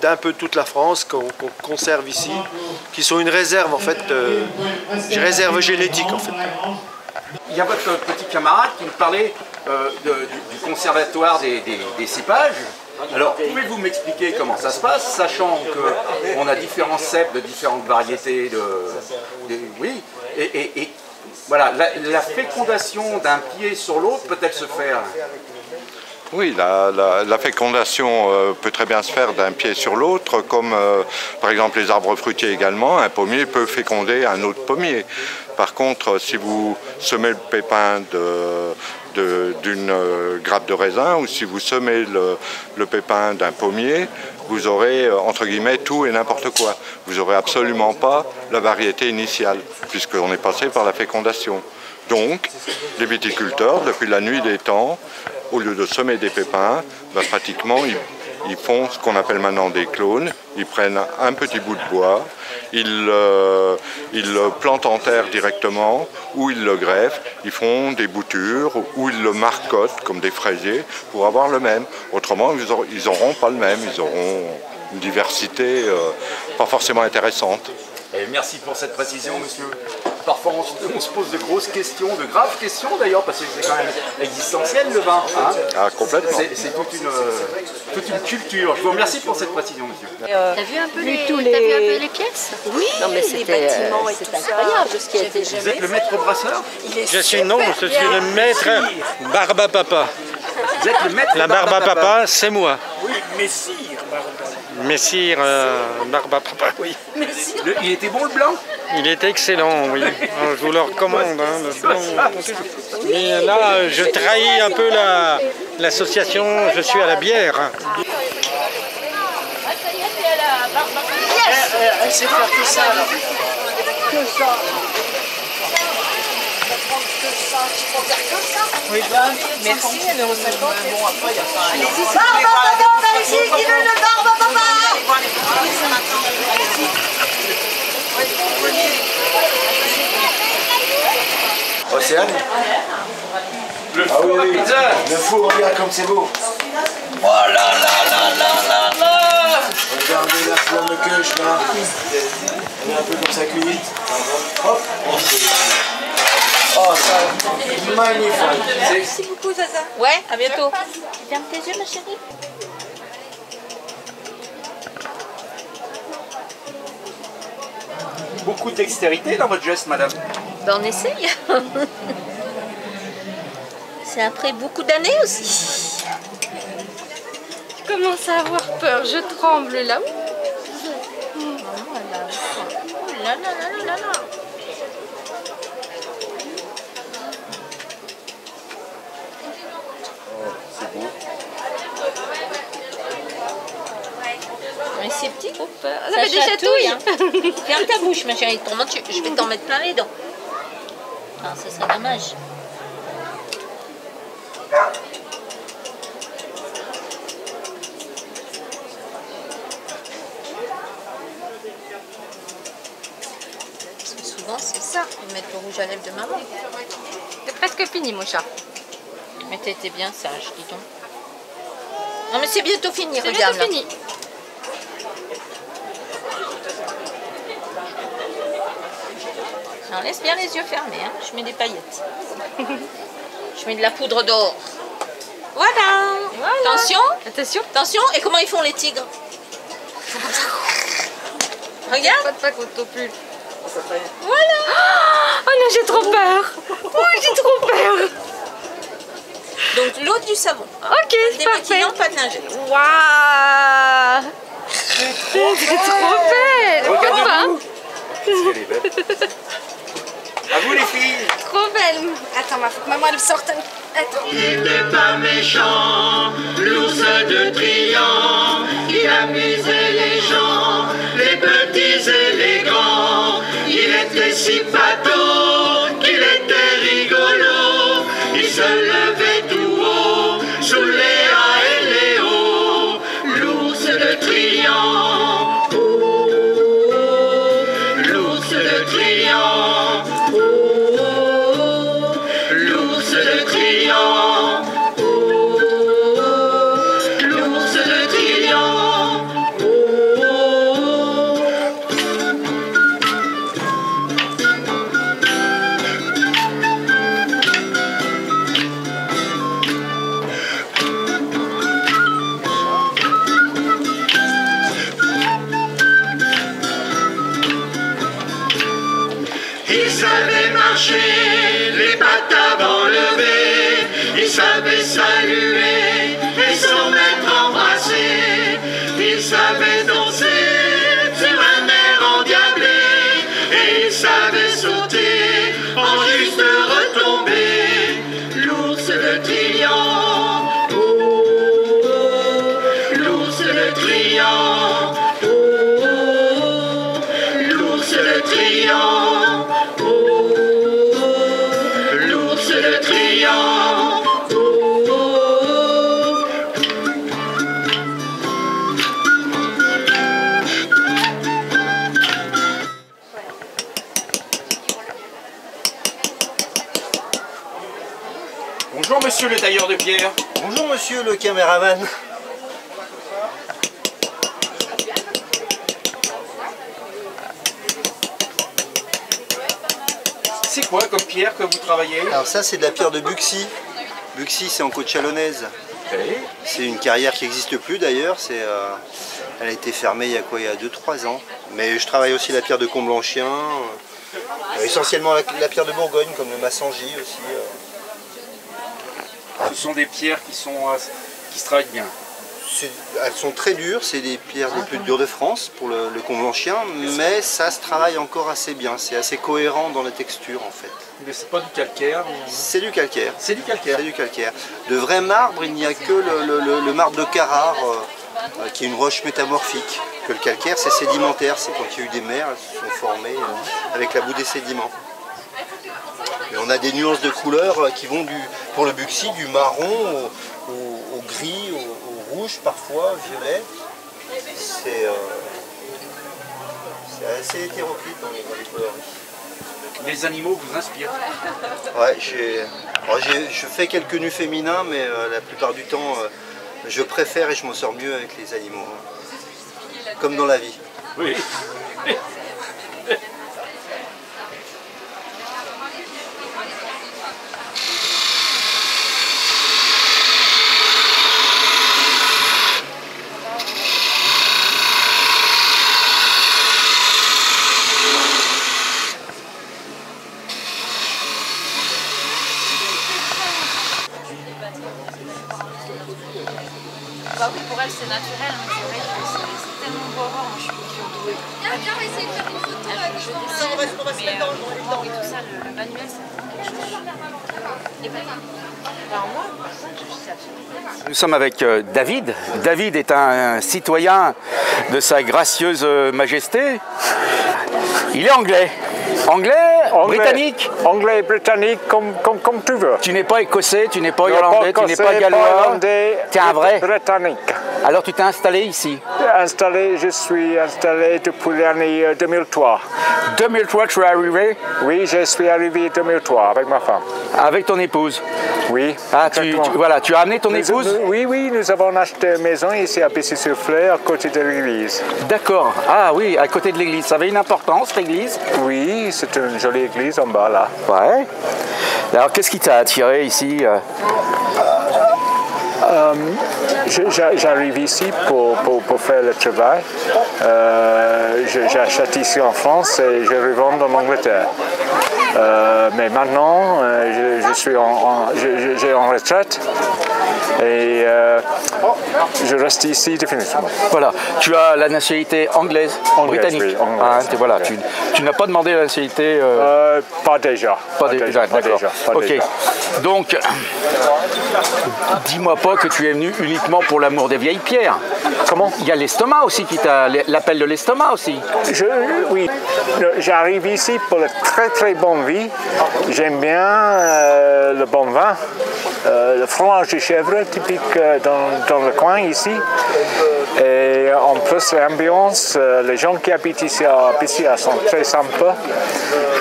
Speaker 10: d'un peu toute la France qu'on conserve ici, qui sont une réserve en fait, une réserve génétique en fait.
Speaker 1: Il y a votre petit camarade qui me parlait du conservatoire des cépages. Alors, pouvez-vous m'expliquer comment ça se passe, sachant qu'on a différents cèpes de différentes variétés oui, et voilà, la fécondation d'un pied sur l'autre peut-elle se faire?
Speaker 7: Oui, la fécondation peut très bien se faire d'un pied sur l'autre, comme par exemple les arbres fruitiers également. Un pommier peut féconder un autre pommier. Par contre, si vous semez le pépin d'une grappe de raisin ou si vous semez le pépin d'un pommier, vous aurez entre guillemets tout et n'importe quoi. Vous n'aurez absolument pas la variété initiale, puisqu'on est passé par la fécondation. Donc, les viticulteurs, depuis la nuit des temps, au lieu de semer des pépins, pratiquement ils font ce qu'on appelle maintenant des clones. Ils prennent un petit bout de bois, ils le plantent en terre directement, ou ils le greffent, ils font des boutures, ou ils le marcotent comme des fraisiers pour avoir le même. Autrement, ils n'auront pas le même, ils auront une diversité pas forcément intéressante.
Speaker 1: Et merci pour cette précision, monsieur. Parfois, on se pose de grosses questions, de graves questions d'ailleurs, parce que c'est quand même existentiel le vin. Hein,
Speaker 7: ah, complètement.
Speaker 1: C'est toute une culture. Je vous remercie pour cette précision, monsieur.
Speaker 13: T'as vu un peu les pièces? Oui, non, mais c'était incroyable ce qui a été jamais.
Speaker 1: Vous êtes le maître brasseur?
Speaker 8: Je suis le maître Barbapapa.
Speaker 1: Vous êtes le maître
Speaker 8: La Barbapapa, c'est moi.
Speaker 1: Oui, messire
Speaker 8: Messire Barbapapa, oui.
Speaker 1: Il était bon le blanc?
Speaker 8: Il était excellent, oui. Je vous le recommande. Hein, le blanc. Mais là, je trahis un peu l'association, je suis à la bière.
Speaker 9: Elle sait faire que ça alors. Que ça.
Speaker 24: Oui, merci, elle est au 50.
Speaker 9: Bon, après, il y a ça. Barbapapa, par ici, qui veut le Barbapapa?
Speaker 10: Océane?
Speaker 1: Le four à pizza.
Speaker 10: Le four, regarde comme c'est beau.
Speaker 9: Oh là là là là là là.
Speaker 10: Regardez la flamme de queuche là. Elle est un peu comme ça cuite. Hop. Oh, ça, magnifique.
Speaker 13: Merci beaucoup, Zaza. Ouais, à bientôt. Ferme tes yeux, ma chérie.
Speaker 1: Beaucoup de dextérité dans votre geste, madame.
Speaker 13: Ben, on essaye. C'est après beaucoup d'années aussi.
Speaker 6: Je commence à avoir peur, je tremble là.
Speaker 13: Oh là là là là là.
Speaker 7: C'est beau.
Speaker 13: Mais c'est petit.
Speaker 6: Ça fait des chatouilles.
Speaker 13: Hein. Ferme ta bouche, ma chérie. Je vais t'en mettre plein les dents. Ah, ça serait dommage. Parce que souvent, c'est ça, ils mettent le rouge à lèvres de maman.
Speaker 6: C'est presque fini, mon chat.
Speaker 13: Mais t'étais bien sage, dis donc. Non, mais c'est bientôt fini,
Speaker 6: c'est
Speaker 13: regarde.
Speaker 6: Bientôt fini.
Speaker 13: Non, laisse bien les yeux fermés, hein. Je mets des paillettes. Je mets de la poudre d'or. Voilà. Attention.
Speaker 6: Attention.
Speaker 13: Attention. Et comment ils font les tigres? Regarde.
Speaker 6: Pas qu'on t'en plus.
Speaker 13: Voilà.
Speaker 6: Oh non, j'ai trop peur. Oh, j'ai trop peur.
Speaker 13: Donc l'eau du savon.
Speaker 6: Ok, c'est parfait.
Speaker 13: Pas de lingette.
Speaker 6: Waouh. C'est trop belle.
Speaker 1: Regardez-vous. Qu'est-ce qu'elle est belle. À vous les filles.
Speaker 6: Trop belle. Attends, faut que maman elle sorte. Attends.
Speaker 17: Il n'était pas méchant, l'ours de Trian. Il amusait les gens, les petits et les grands. Il était si pâteau qu'il était rigolo. Il se levait tout haut sous Léa et Léo. L'ours de Trian. L'ours de Trian. L'ours de Trian. L'ours de Trian. Il savait marcher, les pattes avant levées. Il savait saluer et s'en mettre embrassé. Il savait danser sur un air endiablé. Et il savait sauter en juste retombée. L'ours le triant, oh, oh, oh. L'ours le triant, oh, oh, oh. L'ours le triant, oh, oh, oh. L'ours le triant, oh, oh, oh.
Speaker 1: Bonjour monsieur le tailleur de pierre.
Speaker 2: Bonjour monsieur le caméraman.
Speaker 1: C'est quoi comme pierre que vous travaillez?
Speaker 2: Alors ça c'est de la pierre de Buxy. Buxy c'est en côte chalonnaise. C'est une carrière qui n'existe plus d'ailleurs. Elle a été fermée il y a quoi? Il y a 2-3 ans. Mais je travaille aussi la pierre de Comblanchien. Essentiellement la pierre de Bourgogne comme le Massangy aussi.
Speaker 1: Ce sont des pierres qui se travaillent bien.
Speaker 2: Elles sont très dures, c'est des pierres les plus dures de France pour le Comblanchien, mais ça se travaille encore assez bien, c'est assez cohérent dans la texture en fait.
Speaker 1: Mais c'est pas du calcaire?
Speaker 2: C'est du calcaire.
Speaker 1: C'est du calcaire.
Speaker 2: C'est du calcaire. De vrai marbre, il n'y a que le marbre de Carrare, qui est une roche métamorphique. Que le calcaire, c'est sédimentaire, c'est quand il y a eu des mers, elles se sont formées avec la boue des sédiments. Et on a des nuances de couleurs qui vont pour le Buxy du marron au gris, au rouge parfois, violet. C'est assez hétéroclite dans les couleurs.
Speaker 1: Les animaux vous inspirent?
Speaker 2: Ouais, je fais quelques nus féminins, mais la plupart du temps, je préfère et je m'en sors mieux avec les animaux. Comme dans la vie.
Speaker 1: Oui.
Speaker 24: Bah oui, pour elle c'est naturel, mais c'est vrai que c'est tellement beau à voir. Moi je suis douée. Viens, on va essayer de faire une photo avec je dessine, mais et tout ça, le manuel c'est quelque chose. Et ben, alors moi, par contre, je sais absolument.
Speaker 1: Nous sommes avec David. David est un citoyen de sa gracieuse majesté. Il est anglais. Anglais, britannique?
Speaker 11: Anglais, britannique, comme tu veux.
Speaker 1: Tu n'es pas écossais, tu n'es pas irlandais, tu n'es pas gallois. Tu es un vrai
Speaker 11: britannique.
Speaker 1: Alors tu t'es installé ici?
Speaker 11: Je suis installé depuis l'année 2003.
Speaker 1: 2003, tu es arrivé?
Speaker 11: Oui, je suis arrivé en 2003 avec ma femme.
Speaker 1: Avec ton épouse?
Speaker 11: Oui.
Speaker 1: Ah, tu as amené ton épouse?
Speaker 11: Oui, nous avons acheté une maison ici à Bessy-sur-Fleur, à côté de l'église.
Speaker 1: D'accord. Ah oui, à côté de l'église. Ça avait une importance, l'église?
Speaker 11: Oui, c'est une jolie église en bas là.
Speaker 1: Ouais. Alors qu'est-ce qui t'a attiré ici?
Speaker 11: J'arrive ici pour faire le travail. J'achète ici en France et je revends en Angleterre. Mais maintenant, j'ai en retraite et je reste ici définitivement.
Speaker 1: Voilà, tu as la nationalité anglaise, britannique. Oui, anglaise, voilà, tu n'as pas demandé la nationalité
Speaker 11: Pas déjà.
Speaker 1: Pas déjà. Ok. Donc, dis-moi pas que tu es venu uniquement pour l'amour des vieilles pierres.
Speaker 11: Comment?
Speaker 1: Il y a l'estomac aussi qui t'a l'appel de l'estomac aussi.
Speaker 11: Oui, j'arrive ici pour la très très bonne vie. J'aime bien le bon vin, le fromage de chèvre typique dans le coin ici. Et en plus l'ambiance, les gens qui habitent ici à Bessia sont très sympas.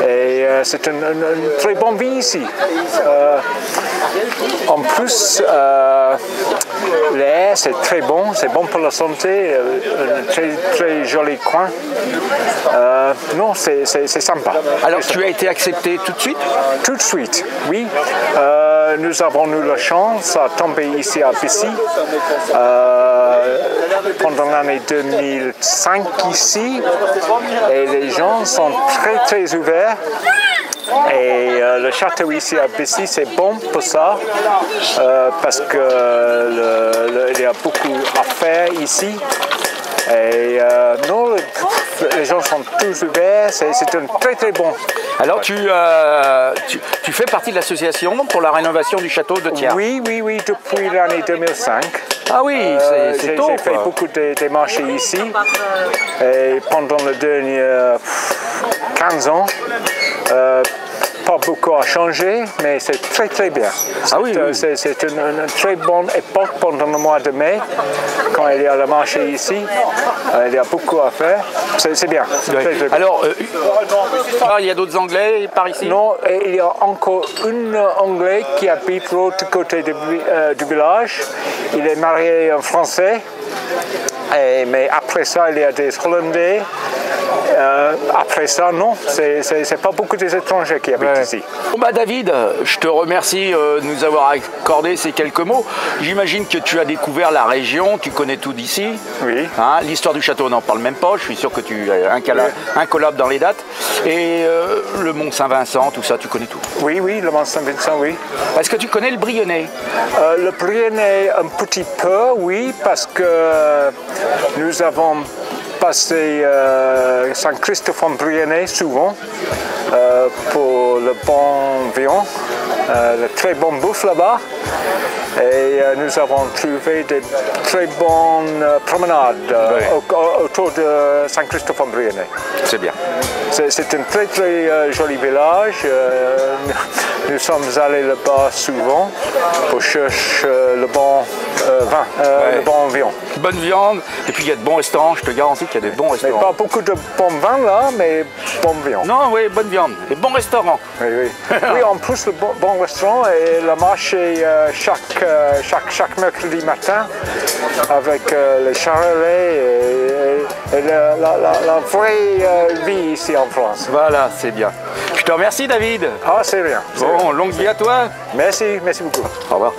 Speaker 11: Et c'est une très bonne vie ici. En plus, l'air c'est très bon, c'est bon pour la santé, un très très joli coin. Non, c'est sympa.
Speaker 1: Alors tu as été accepté tout de suite?
Speaker 11: Tout de suite, oui. nous avons eu la chance à tomber ici à Bissy pendant l'année 2005 ici, et les gens sont très ouverts. Et le château ici à Bissy, c'est bon pour ça, parce qu'il y a beaucoup à faire ici. Et non, les gens sont tous ouverts, c'est un très bon.
Speaker 1: Alors tu fais partie de l'association pour la rénovation du château de Thiers?
Speaker 11: Oui, depuis l'année 2005.
Speaker 1: Ah oui, c'est tôt.
Speaker 11: J'ai fait beaucoup de marchés ici, et pendant les derniers 15 ans, pas beaucoup a changé, mais c'est très bien.
Speaker 1: Ah oui,
Speaker 11: c'est une très bonne époque pendant le mois de mai, quand il y a le marché ici. Il y a beaucoup à faire. C'est bien.
Speaker 1: Ouais. Très bien. Alors, il y a d'autres Anglais par ici?
Speaker 11: Non, il y a encore un Anglais qui habite de l'autre côté du village. Il est marié à un Français. Mais après ça, il y a des Hollandais. Après ça, non, c'est pas beaucoup des étrangers qui habitent ici.
Speaker 1: Bon bah David, je te remercie de nous avoir accordé ces quelques mots. J'imagine que tu as découvert la région, tu connais tout d'ici.
Speaker 11: Oui.
Speaker 1: Hein, l'histoire du château, on n'en parle même pas, je suis sûr que tu es incollable dans les dates. Et le Mont Saint-Vincent, tout ça, tu connais tout.
Speaker 11: Oui, le Mont Saint-Vincent, oui.
Speaker 1: Est-ce que tu connais le Brionnais?
Speaker 11: Le Brionnais, un petit peu, oui, parce que nous avons passé Saint-Christophe-en-Brionnais souvent pour le bon viand, le très bon bouffe là-bas. Et nous avons trouvé de très bonnes promenades autour de Saint-Christophe-en-Brionnais.
Speaker 1: C'est bien.
Speaker 11: C'est un très joli village. Nous sommes allés là-bas souvent pour chercher le bon vin, le bon viand.
Speaker 1: Bonne viande, et puis il y a de bons restaurants, je te garantis qu'il y a des bons restaurants.
Speaker 11: Mais pas beaucoup de bon vin là, mais bon viande.
Speaker 1: Non, oui, bonne viande, et bons restaurants.
Speaker 11: Oui. Oui, en plus, le bon restaurant et le marché chaque mercredi matin avec les charolais et la vraie vie ici en France.
Speaker 1: Voilà, c'est bien. Je te remercie David.
Speaker 11: Ah, c'est rien.
Speaker 1: Bon, longue vie à toi.
Speaker 11: Merci beaucoup.
Speaker 1: Au revoir.